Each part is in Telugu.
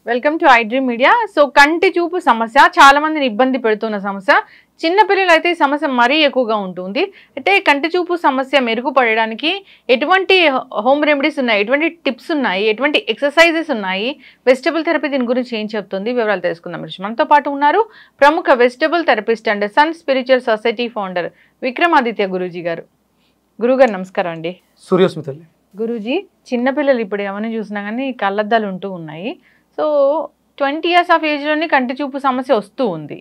Welcome to iDream media. So కంటి చూపు సమస్య చాలా మందిని ఇబ్బంది పెడుతున్న సమస్య. చిన్న పిల్లలైతే ఈ సమస్య మరీ ఎక్కువగా ఉంటుంది. అయితే కంటి చూపు సమస్య మెరుగుపడడానికి ఎటువంటి హోమ్ రెమెడీస్ ఉన్నాయి, ఎటువంటి టిప్స్ ఉన్నాయి, ఎటువంటి ఎక్సర్సైజెస్ ఉన్నాయి, వెజిటబుల్ థెరపీ దీని గురించి ఏం చెప్తుంది, వివరాలు తెలుసుకుందాం. మనతో పాటు ఉన్నారు ప్రముఖ vegetable therapist and sun spiritual society founder Vikramaditya Guruji garu. గురుగారు నమస్కారం అండి. సూర్యోస్మిత గురూజీ, చిన్నపిల్లలు ఇప్పుడు ఎవరిని చూసినా కానీ కళ్ళద్దాలు ఉంటూ ఉన్నాయి. సో 20 years ఆఫ్ ఏజ్లోనే కంటి చూపు సమస్య వస్తూ ఉంది.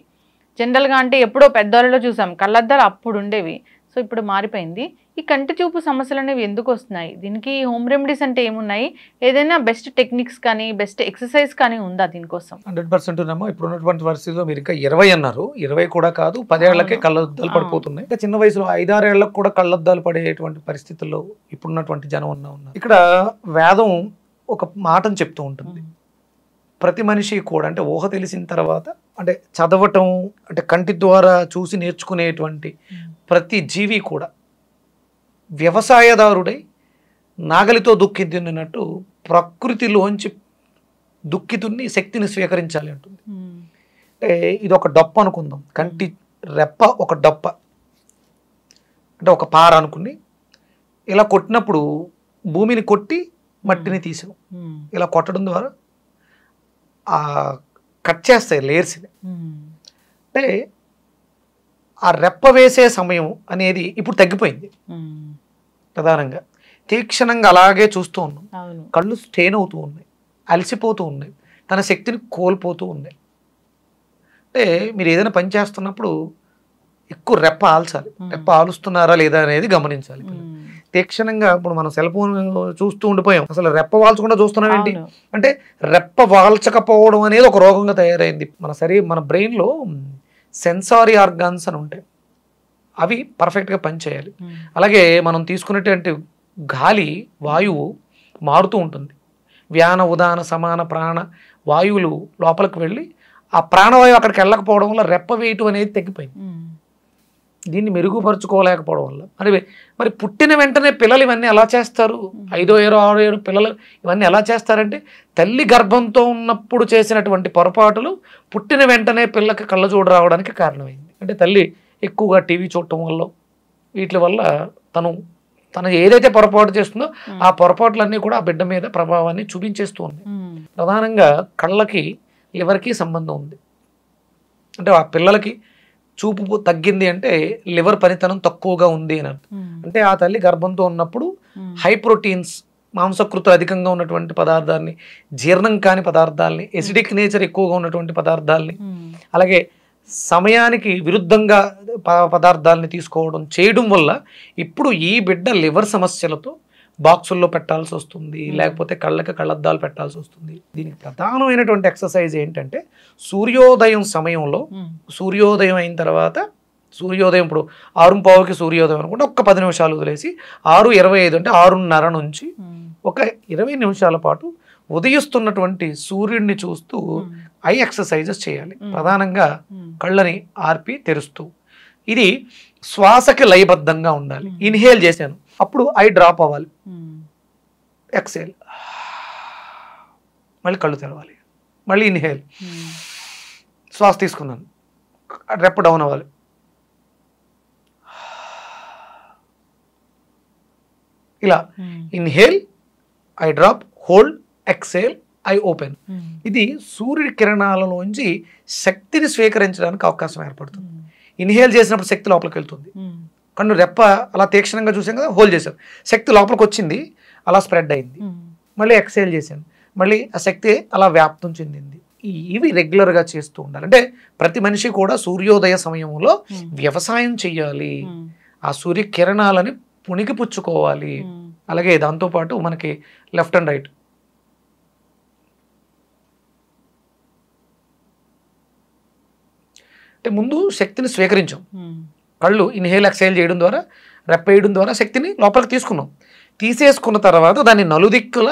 జనరల్గా అంటే ఎప్పుడో పెద్దవాళ్ళలో చూసాం, కళ్ళద్దాలు అప్పుడు ఉండేవి, సో ఇప్పుడు మారిపోయింది. ఈ కంటి చూపు సమస్యలు అనేవి ఎందుకు వస్తున్నాయి? దీనికి హోమ్ రెమెడీస్ అంటే ఏమున్నాయి? ఏదైనా బెస్ట్ టెక్నిక్స్ కానీ బెస్ట్ ఎక్సర్సైజ్ కానీ ఉందా దీనికోసం? 100% ఉన్నామో. ఇప్పుడు ఉన్నటువంటి పరిస్థితిలో మీరు ఇంకా 20 అన్నారు, 20 కూడా కాదు, 10 ఏళ్లకే కళ్ళద్దాలు పడిపోతున్నాయి. ఇంకా చిన్న వయసులో 5-6 ఏళ్లకు కూడా కళ్ళద్దాలు పడేటువంటి పరిస్థితుల్లో ఇప్పుడున్నటువంటి జనం ఉన్నారు. ఇక్కడ వేదం ఒక మాటను చెప్తూ ఉంటుంది. ప్రతి మనిషి కూడా అంటే ఊహ తెలిసిన తర్వాత అంటే చదవటం అంటే కంటి ద్వారా చూసి నేర్చుకునేటువంటి ప్రతి జీవి కూడా వ్యవసాయదారుడై నాగలితో దుక్కి దున్నినట్టు ప్రకృతిలోంచి దుక్కి దున్ని శక్తిని స్వీకరించాలి అంటుంది. అంటే ఇది ఒక డొప్ప అనుకుందాం, కంటి రెప్ప ఒక డొప్ప అంటే ఒక పార అనుకుని ఇలా కొట్టినప్పుడు భూమిని కొట్టి మట్టిని తీసాం. ఇలా కొట్టడం ద్వారా కట్ చేస్తాయి లేయర్స్ని. అంటే ఆ రెప్ప వేసే సమయం అనేది ఇప్పుడు తగ్గిపోయింది. ప్రధానంగా తీక్షణంగా అలాగే చూస్తూ ఉన్నాం. కళ్ళు స్ట్రెయిన్ అవుతూ ఉన్నాయి, అలసిపోతూ ఉన్నాయి, తన శక్తిని కోల్పోతూ ఉన్నాయి. అంటే మీరు ఏదైనా పని చేస్తున్నప్పుడు ఎక్కువ రెప్ప ఆల్చాలి. రెప్ప ఆలుస్తున్నారా లేదా అనేది గమనించాలి. తీక్షణంగా ఇప్పుడు మనం సెల్ ఫోన్ చూస్తూ ఉండిపోయాం, అసలు రెప్ప వాల్చకుండా చూస్తున్నాం ఏంటి అంటే రెప్ప వాల్చకపోవడం అనేది ఒక రోగంగా తయారైంది. మన బ్రెయిన్లో సెన్సారీ ఆర్గాన్స్ అని ఉంటాయి, అవి పర్ఫెక్ట్గా పనిచేయాలి. అలాగే మనం తీసుకునేటువంటి గాలి వాయువు మారుతూ ఉంటుంది. వ్యాన ఉదాన సమాన ప్రాణ వాయువులు లోపలికి వెళ్ళి ఆ ప్రాణవాయువు అక్కడికి వెళ్ళకపోవడం వల్ల రెప్ప వేయటం అనేది తగ్గిపోయింది. దీన్ని మెరుగుపరుచుకోలేకపోవడం వల్ల మరి పుట్టిన వెంటనే పిల్లలు ఇవన్నీ ఎలా చేస్తారు? 5 ఏరు 6 ఏరు పిల్లలు ఇవన్నీ ఎలా చేస్తారంటే తల్లి గర్భంతో ఉన్నప్పుడు చేసినటువంటి పొరపాటులు పుట్టిన వెంటనే పిల్లకి కళ్ళజోడు రావడానికి కారణమైంది. అంటే తల్లి ఎక్కువగా టీవీ చూడటం వల్ల వీటి వల్ల తను ఏదైతే పొరపాటు చేస్తుందో ఆ పొరపాట్లన్నీ కూడా ఆ బిడ్డ మీద ప్రభావాన్ని చూపించేస్తూ ఉంది. ప్రధానంగా కళ్ళకి లివర్కి సంబంధం ఉంది. అంటే ఆ పిల్లలకి చూపు తగ్గింది అంటే లివర్ పనితనం తక్కువగా ఉంది అని అర్థం. అంటే ఆ తల్లి గర్భంతో ఉన్నప్పుడు హై ప్రోటీన్స్ మాంసకృతులు అధికంగా ఉన్నటువంటి పదార్థాలని, జీర్ణం కాని పదార్థాలని, ఎసిడిక్ నేచర్ ఎక్కువగా ఉన్నటువంటి పదార్థాలని, అలాగే సమయానికి విరుద్ధంగా పదార్థాలని తీసుకోవడం చేయడం వల్ల ఇప్పుడు ఈ బిడ్డ లివర్ సమస్యలతో బాక్సుల్లో పెట్టాల్సి వస్తుంది, లేకపోతే కళ్ళద్దాలు పెట్టాల్సి వస్తుంది. దీనికి ప్రధానమైనటువంటి ఎక్సర్సైజ్ ఏంటంటే సూర్యోదయం సమయంలో, సూర్యోదయం అయిన తర్వాత, సూర్యోదయం ఇప్పుడు 6:15కి సూర్యోదయం అనుకుంటే ఒక్క 10 నిమిషాలు వదిలేసి 6:25 అంటే 6:30 నుంచి ఒక 20 నిమిషాల పాటు ఉదయిస్తున్నటువంటి సూర్యుడిని చూస్తూ ఐ ఎక్సర్సైజెస్ చేయాలి. ప్రధానంగా కళ్ళని ఆర్పి తెరుస్తూ, ఇది శ్వాసకి లయబద్ధంగా ఉండాలి. ఇన్హేల్ చేశాను, అప్పుడు ఐ డ్రాప్ అవ్వాలి, ఎక్సేల్, మళ్ళీ కళ్ళు తెరవాలి, మళ్ళీ ఇన్హేల్, శ్వాస తీసుకున్నాను, రెప్ప డౌన్ అవ్వాలి, ఇలా inhale, I drop, hold, exhale, I open. ఇది సూర్యుడి కిరణాలలోంచి శక్తిని స్వీకరించడానికి అవకాశం ఏర్పడుతుంది. ఇన్హేల్ చేసినప్పుడు శక్తి లోపలికి వెళ్తుంది, కన్ను రెప్ప అలా తీక్షణంగా చూసాం కదా, హోల్డ్ చేశాను, శక్తి లోపలికి వచ్చింది, అలా స్ప్రెడ్ అయింది, మళ్ళీ ఎక్సేల్ చేశాను, మళ్ళీ ఆ శక్తి అలా వ్యాప్తం చెందింది. ఇవి రెగ్యులర్గా చేస్తూ ఉండాలి. అంటే ప్రతి మనిషి కూడా సూర్యోదయ సమయంలో వ్యవసాయం చెయ్యాలి, ఆ సూర్య కిరణాలని పుణికి పుచ్చుకోవాలి. అలాగే దాంతోపాటు మనకి లెఫ్ట్ అండ్ రైట్ అంటే ముందు శక్తిని స్వీకరించాం, కళ్ళు ఇన్హేల్ ఎక్సేల్ చేయడం ద్వారా, రెప్ప వేయడం ద్వారా శక్తిని లోపలికి తీసుకున్నాం. తీసేసుకున్న తర్వాత దాన్ని నలుదిక్కుల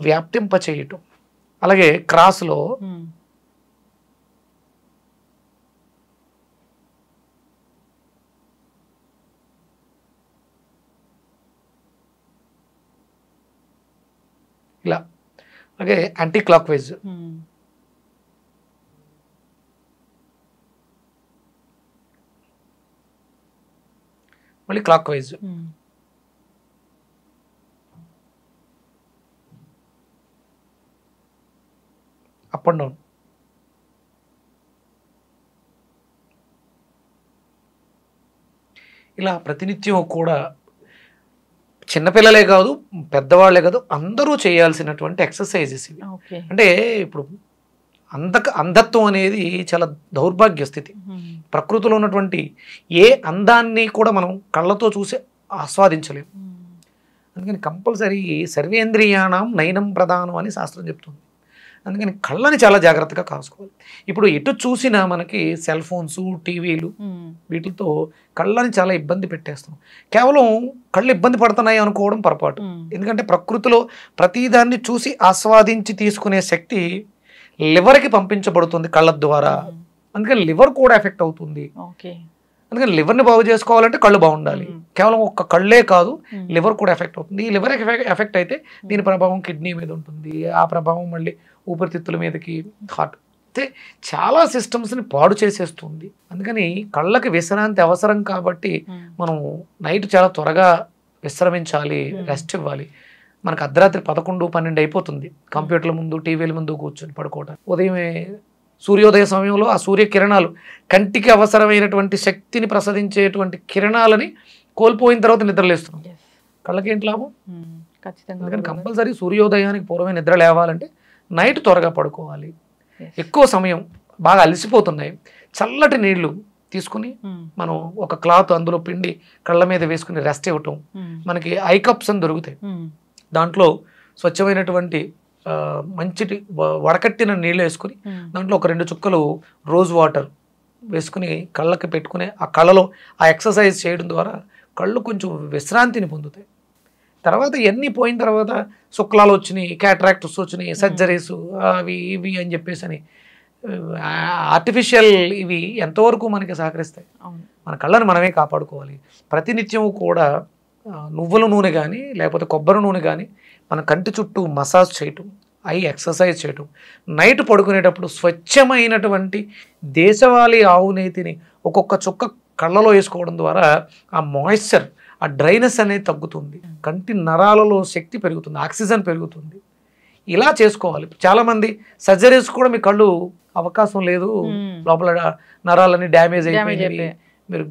వ్యాప్తింప చేయటం. అలాగే క్రాస్లో ఇలా, అలాగే యాంటీ క్లాక్ వైజ్ మళ్ళీ clock wise, up and down. ఇలా ప్రతినిత్యం కూడా చిన్నపిల్లలే కాదు, పెద్దవాళ్లే కాదు, అందరూ చేయాల్సినటువంటి ఎక్సర్సైజెస్ ఇవి. అంటే ఇప్పుడు అంధత్వం అనేది చాలా దౌర్భాగ్య స్థితి. ప్రకృతిలో ఉన్నటువంటి ఏ అందాన్ని కూడా మనం కళ్ళతో చూసి ఆస్వాదించలేము. అందుకని కంపల్సరీ సర్వేంద్రియాణం నయనం ప్రధానం అని శాస్త్రం చెప్తుంది. అందుకని కళ్ళని చాలా జాగ్రత్తగా కాసుకోవాలి. ఇప్పుడు ఎటు చూసినా మనకి సెల్ ఫోన్స్, టీవీలు, వీటితో కళ్ళని చాలా ఇబ్బంది పెట్టేస్తాం. కేవలం కళ్ళు ఇబ్బంది పడుతున్నాయి అనుకోవడం పొరపాటు. ఎందుకంటే ప్రకృతిలో ప్రతిదాన్ని చూసి ఆస్వాదించి తీసుకునే శక్తి లివర్కి పంపించబడుతుంది కళ్ళ ద్వారా. అందుకని లివర్ కూడా ఎఫెక్ట్ అవుతుంది. అందుకని లివర్ని బాగు చేసుకోవాలంటే కళ్ళు బాగుండాలి. కేవలం ఒక్క కళ్ళే కాదు, లివర్ కూడా ఎఫెక్ట్ అవుతుంది. ఈ లివర్ ఎఫెక్ట్ అయితే దీని ప్రభావం కిడ్నీ మీద ఉంటుంది, ఆ ప్రభావం మళ్ళీ ఊపిరితిత్తుల మీదకి, హార్ట్, అయితే చాలా సిస్టమ్స్ని పాడు చేసేస్తుంది. అందుకని కళ్ళకి విశ్రాంతి అవసరం కాబట్టి మనం నైట్ చాలా త్వరగా విశ్రమించాలి, రెస్ట్ ఇవ్వాలి. మనకు అర్ధరాత్రి 11, 12 అయిపోతుంది కంప్యూటర్ల ముందు, టీవీల ముందు కూర్చొని పడుకోవటం. ఉదయమే సూర్యోదయ సమయంలో ఆ సూర్యకిరణాలు కంటికి అవసరమైనటువంటి శక్తిని ప్రసాదించేటువంటి కిరణాలని కోల్పోయిన తర్వాత నిద్రలేస్తున్నాం. కళ్ళకి ఏంటి లాభం? అందుకని కంపల్సరీ సూర్యోదయానికి పూర్వమే నిద్ర లేవాలంటే నైట్ త్వరగా పడుకోవాలి. ఎక్కువ సమయం బాగా అలసిపోతున్నాయి, చల్లటి నీళ్లు తీసుకుని మనం ఒక క్లాత్ అందులో పిండి కళ్ళ మీద వేసుకుని రెస్ట్ ఇవ్వటం. మనకి ఐ కప్స్ అని దొరుకుతాయి, దాంట్లో స్వచ్ఛమైనటువంటి మంచిటి వడకట్టిన నీళ్ళు వేసుకుని దాంట్లో ఒక 2 చుక్కలు రోజ్ వాటర్ వేసుకుని కళ్ళకి పెట్టుకుని ఆ కళ్ళలో ఆ ఎక్సర్సైజ్ చేయడం ద్వారా కళ్ళు కొంచెం విశ్రాంతిని పొందుతాయి. తర్వాత ఇవన్నీ పోయిన తర్వాత శుక్లాలు వచ్చినాయి, క్యాట్రాక్ట్స్ వచ్చినాయి, సర్జరీస్ అవి ఇవి అని చెప్పేసి అని ఆర్టిఫిషియల్ ఇవి ఎంతవరకు మనకి సహకరిస్తాయి? మన కళ్ళని మనమే కాపాడుకోవాలి. ప్రతినిత్యం కూడా నువ్వుల నూనె కానీ లేకపోతే కొబ్బరి నూనె కానీ మన కంటి చుట్టూ మసాజ్ చేయటం, ఐ ఎక్సర్సైజ్ చేయటం, నైట్ పడుకునేటప్పుడు స్వచ్ఛమైనటువంటి దేశవాళీ ఆవు నేతిని ఒక్కొక్క చుక్క కళ్ళలో వేసుకోవడం ద్వారా ఆ మాయిశ్చర్, ఆ డ్రైనెస్ అనేది తగ్గుతుంది, కంటి నరాలలో శక్తి పెరుగుతుంది, ఆక్సిజన్ పెరుగుతుంది. ఇలా చేసుకోవాలి. చాలామంది సర్జరీస్ కూడా మీ కళ్ళు అవకాశం లేదు, లోపల నరాలని డ్యామేజ్ అయిపోయింది, మీరు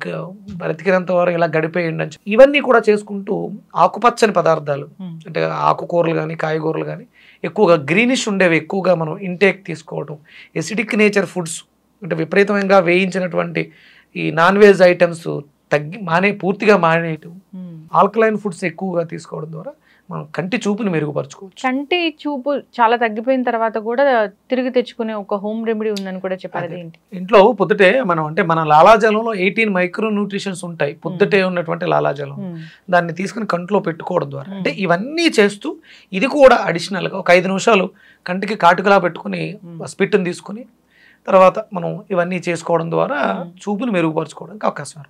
బ్రతికినంత వరకు ఇలా గడిపేయండి అని. ఇవన్నీ కూడా చేసుకుంటూ ఆకుపచ్చని పదార్థాలు అంటే ఆకుకూరలు కానీ కాయగూరలు కానీ ఎక్కువగా గ్రీనిష్ ఉండేవి ఎక్కువగా మనం ఇంటేక్ తీసుకోవటం, ఎసిడిక్ నేచర్ ఫుడ్స్ అంటే విపరీతంగా వేయించినటువంటి ఈ నాన్ వెజ్ ఐటమ్స్ పూర్తిగా మానేయటం, ఆల్కలైన్ ఫుడ్స్ ఎక్కువగా తీసుకోవడం ద్వారా మనం కంటి చూపుని మెరుగుపరచుకోవచ్చు. కంటి చూపు చాలా తగ్గిపోయిన తర్వాత కూడా తిరిగి తెచ్చుకునే ఒక హోమ్ రెమెడీ ఉందని కూడా చెప్పారు. ఇంట్లో పొద్దుటే మనం అంటే మన లాలాజలంలో 18 మైక్రో న్యూట్రిషన్స్ ఉంటాయి. పొద్దుటే ఉన్నటువంటి లాలాజలం దాన్ని తీసుకుని కంట్లో పెట్టుకోవడం ద్వారా అంటే ఇవన్నీ చేస్తూ ఇది కూడా అడిషనల్గా ఒక 5 నిమిషాలు కంటికి కాటుకలా పెట్టుకుని స్పిట్ని తీసుకుని తర్వాత మనం ఇవన్నీ చేసుకోవడం ద్వారా చూపుని మెరుగుపరచుకోవడానికి అవకాశం.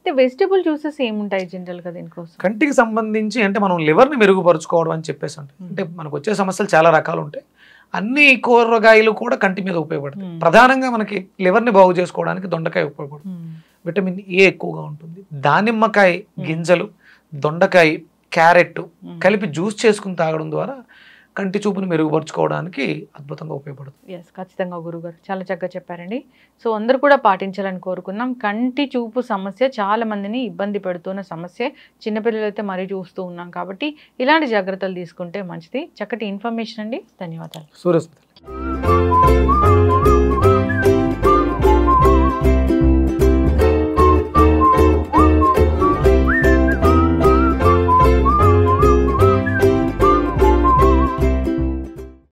వెజిటబుల్ జ్యూసెస్ ఏముంటాయి జనరల్ గా దీనికోసం? కంటికి సంబంధించి అంటే మనం లివర్ని మెరుగుపరచుకోవడం అని చెప్పేసి అంటే మనకు వచ్చే సమస్యలు చాలా రకాలు ఉంటాయి. అన్ని కూరగాయలు కూడా కంటి మీద ఉపయోగపడతాయి. ప్రధానంగా మనకి లివర్ని బాగు చేసుకోవడానికి దొండకాయ ఉపయోగపడుతుంది. విటమిన్ ఏ ఎక్కువగా ఉంటుంది. దానిమ్మకాయ గింజలు, దొండకాయ, క్యారెట్ కలిపి జ్యూస్ చేసుకుని తాగడం ద్వారా కంటి చూపుని మెరుగుపరుచుకోవడానికి అద్భుతంగా ఉపయోగపడుతుంది. ఖచ్చితంగా గురుగారు చాలా చక్కగా చెప్పారండి. సో అందరూ కూడా పాటించాలని కోరుకున్నాం. కంటి చూపు సమస్య చాలా మందిని ఇబ్బంది పెడుతున్న సమస్య, చిన్నపిల్లలు అయితే మరీ చూస్తూ ఉన్నాం కాబట్టి ఇలాంటి జాగ్రత్తలు తీసుకుంటే మంచిది. చక్కటి ఇన్ఫర్మేషన్ అండి, ధన్యవాదాలు. సూరజ్.